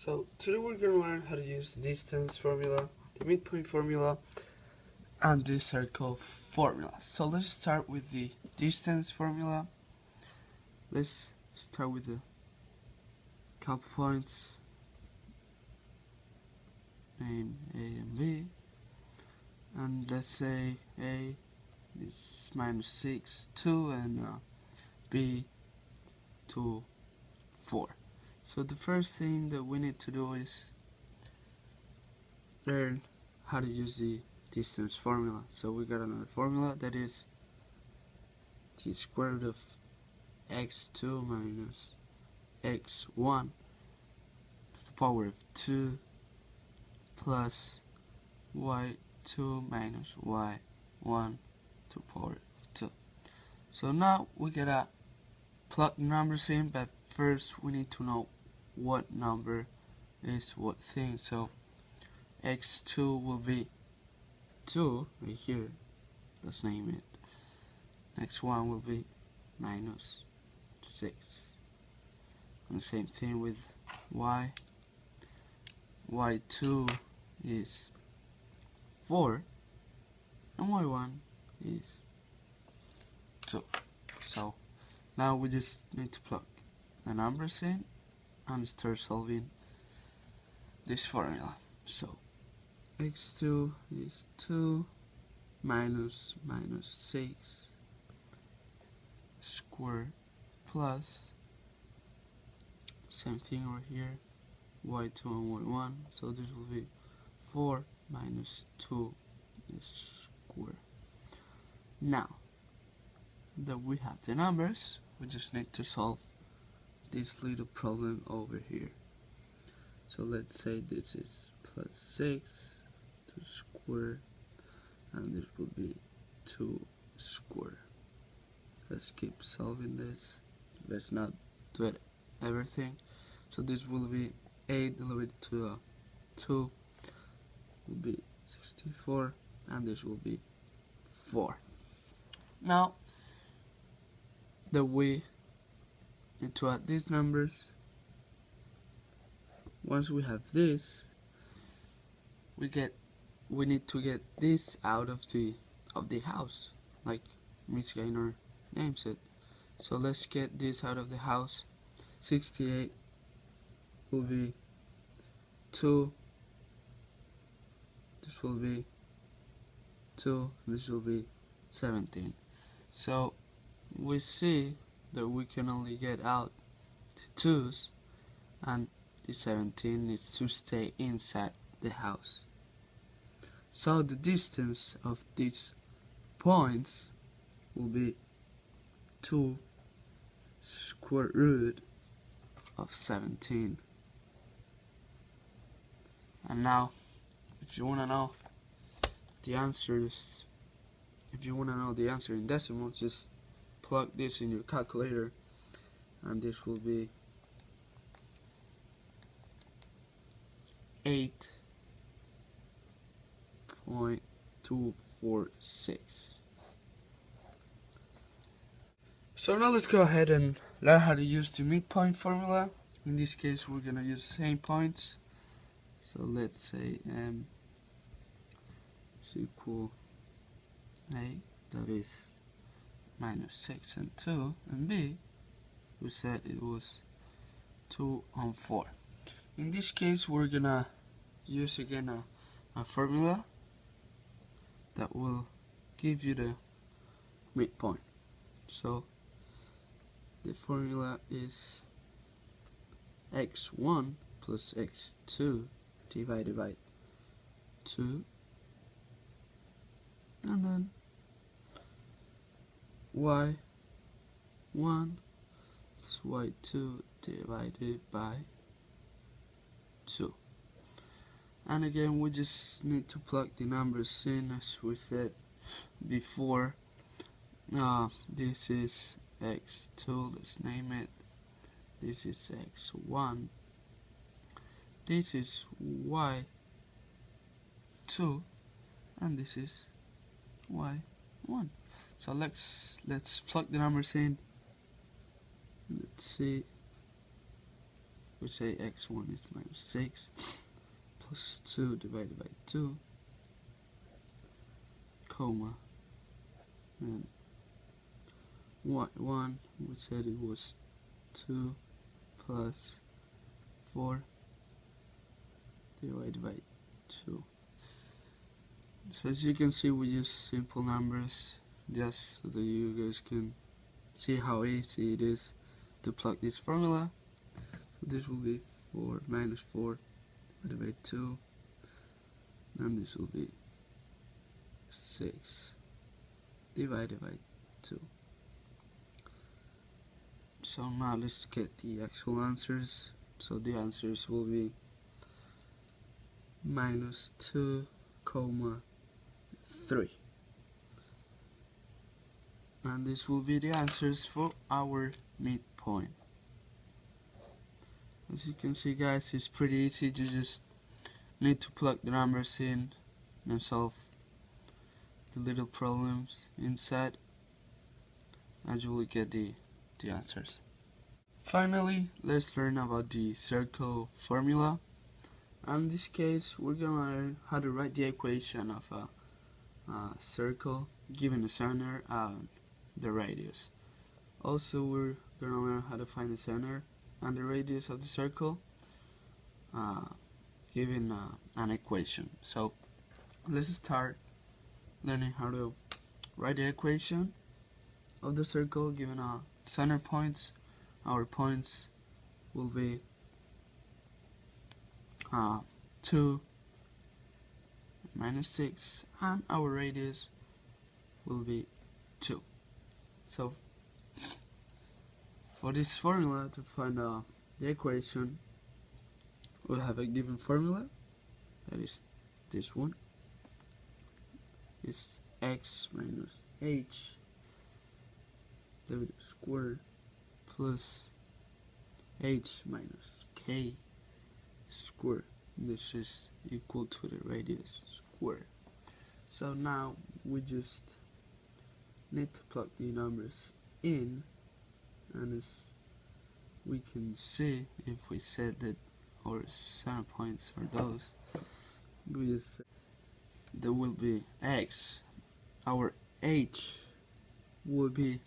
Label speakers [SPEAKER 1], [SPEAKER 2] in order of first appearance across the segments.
[SPEAKER 1] So today we're going to learn how to use the distance formula, the midpoint formula, and the circle formula. So let's start with the distance formula. Let's start with the couple points, name A and B, and let's say A is -6, 2, and B 2, 4. So the first thing that we need to do is learn how to use the distance formula. So we got another formula that is the square root of x2 minus x1 to the power of 2 plus y2 minus y1 to the power of 2. So now we gotta plug numbers in, but first we need to know what number is what thing. So x2 will be 2 right here, let's name it. Next one will be -6, and same thing with y2 is 4 and y1 is 2. So now we just need to plug the numbers in and start solving this formula. So x2 is 2 minus -6 squared plus same thing over here, y2 and y1, so this will be 4 minus 2 is squared. Now that we have the numbers, we just need to solve this little problem over here. So let's say this is +6 to square, and this will be 2 square. Let's keep solving this. Let's not do it everything. So this will be 8 divided to 2 will be 64, and this will be 4. Now that we need to add these numbers, once we have this, we need to get this out of the house, like Miss Gaynor names it. So let's get this out of the house. 68 will be 2, this will be 2, this will be 17. So we see that we can only get out the 2's, and the 17 needs to stay inside the house. So the distance of these points will be 2 square root of 17. And now, if you want to know the answers, if you want to know the answer in decimals, just plug this in your calculator, and this will be 8.246. So now let's go ahead and learn how to use the midpoint formula. In this case, we're gonna use the same points. So let's say m is equal a, that is -6 and 2, and b, we said it was 2 and 4. In this case, we're gonna use again a formula that will give you the midpoint. So the formula is x1 plus x2 divided by 2, and then y1 plus y2 divided by 2. And again, we just need to plug the numbers in as we said before. This is x2, let's name it. This is x1. This is y2, and this is y1. So let's plug the numbers in. Let's see. we say x1 is minus 6 plus 2 divided by 2, comma, and y1, we said it was 2 plus 4 divided by 2. So as you can see, we use simple numbers just so that you guys can see how easy it is to plug this formula. So this will be 4 minus 4 divided by 2, and this will be 6 divided by 2. So now let's get the actual answers. So the answers will be minus 2, comma 3. And this will be the answers for our midpoint. As you can see, guys, it's pretty easy. You just need to plug the numbers in and solve the little problems inside, and you will get the answers. Finally, let's learn about the circle formula. And in this case, we're gonna learn how to write the equation of a circle given the center and the radius. Also, we're gonna learn how to find the center and the radius of the circle given an equation. So let's start learning how to write the equation of the circle given center points. Our points will be 2 minus 6, and our radius will be 2. So for this formula, to find the equation, we'll have a given formula, that is this one, is x minus h divided squared plus h minus k squared. This is equal to the radius squared. So now we just need to plug the numbers in, and as we can see, if we said that our center points are those, we just say there will be x, our h will be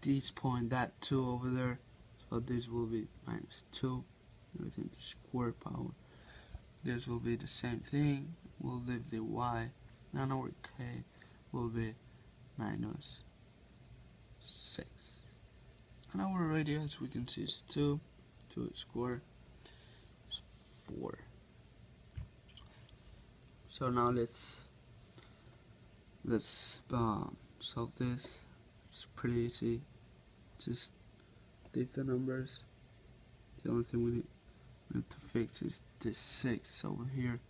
[SPEAKER 1] this point, that 2 over there, so this will be minus 2, everything to square power. This will be the same thing, we'll leave the y, and our k will be minus 6. And our radius, we can see, is 2 square is 4. So now let's solve this. It's pretty easy. Just leave the numbers. The only thing we need to fix is this 6 over here.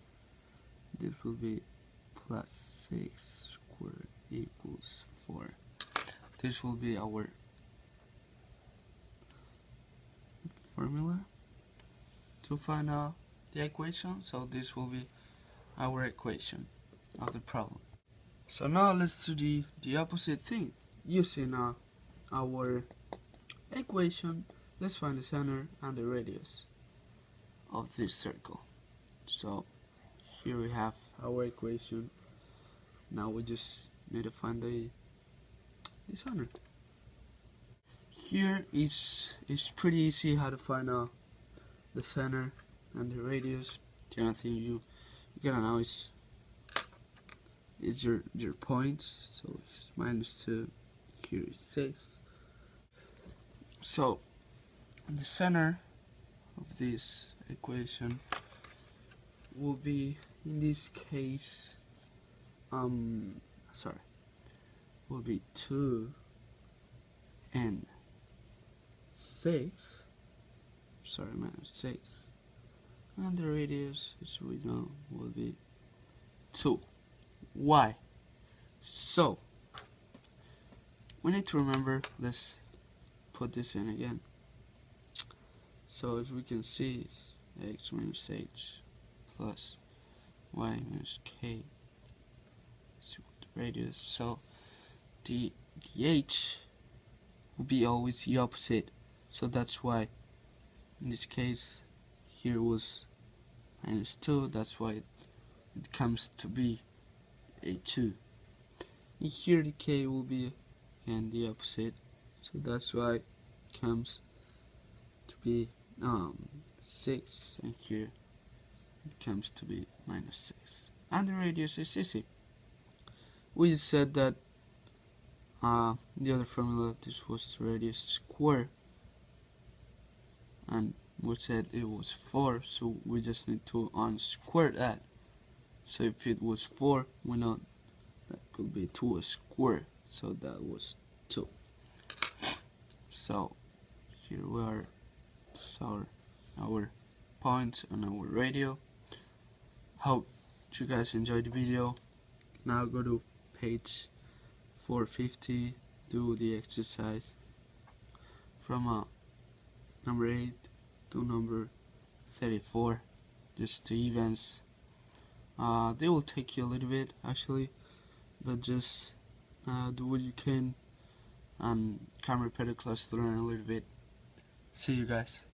[SPEAKER 1] This will be plus 6 squared equals 4. This will be our formula to find out the equation. So this will be our equation of the problem. So now let's do the opposite thing. Using our equation, let's find the center and the radius of this circle. So here we have our equation. Now we just need to find the center. Here is pretty easy how to find the center and the radius. The only thing you gotta know is your points. So it's minus 2. Here is 6. So the center of this equation will be, in this case, will be 2 and 6. Minus 6. And the radius, as we know, will be 2. Why? So we need to remember, let's put this in again. So as we can see, it's x minus h plus y minus k is equal to radius. So the h will be always the opposite. So that's why In this case, here was minus 2, that's why it comes to be a 2. And here the k will be again the opposite, so that's why it comes to be 6, and here it comes to be minus 6. And the radius is easy. We said that the other formula, this was the radius square, and we said it was 4, so we just need to unsquare that. So if it was 4, we know that could be 2 squared, so that was 2. So here we are, so our points on our radio. Hope you guys enjoyed the video. Now go to page 450, do the exercise from number 8 to number 34, just the events. They will take you a little bit actually, but just do what you can and come repeat the class to learn a little bit. See you guys.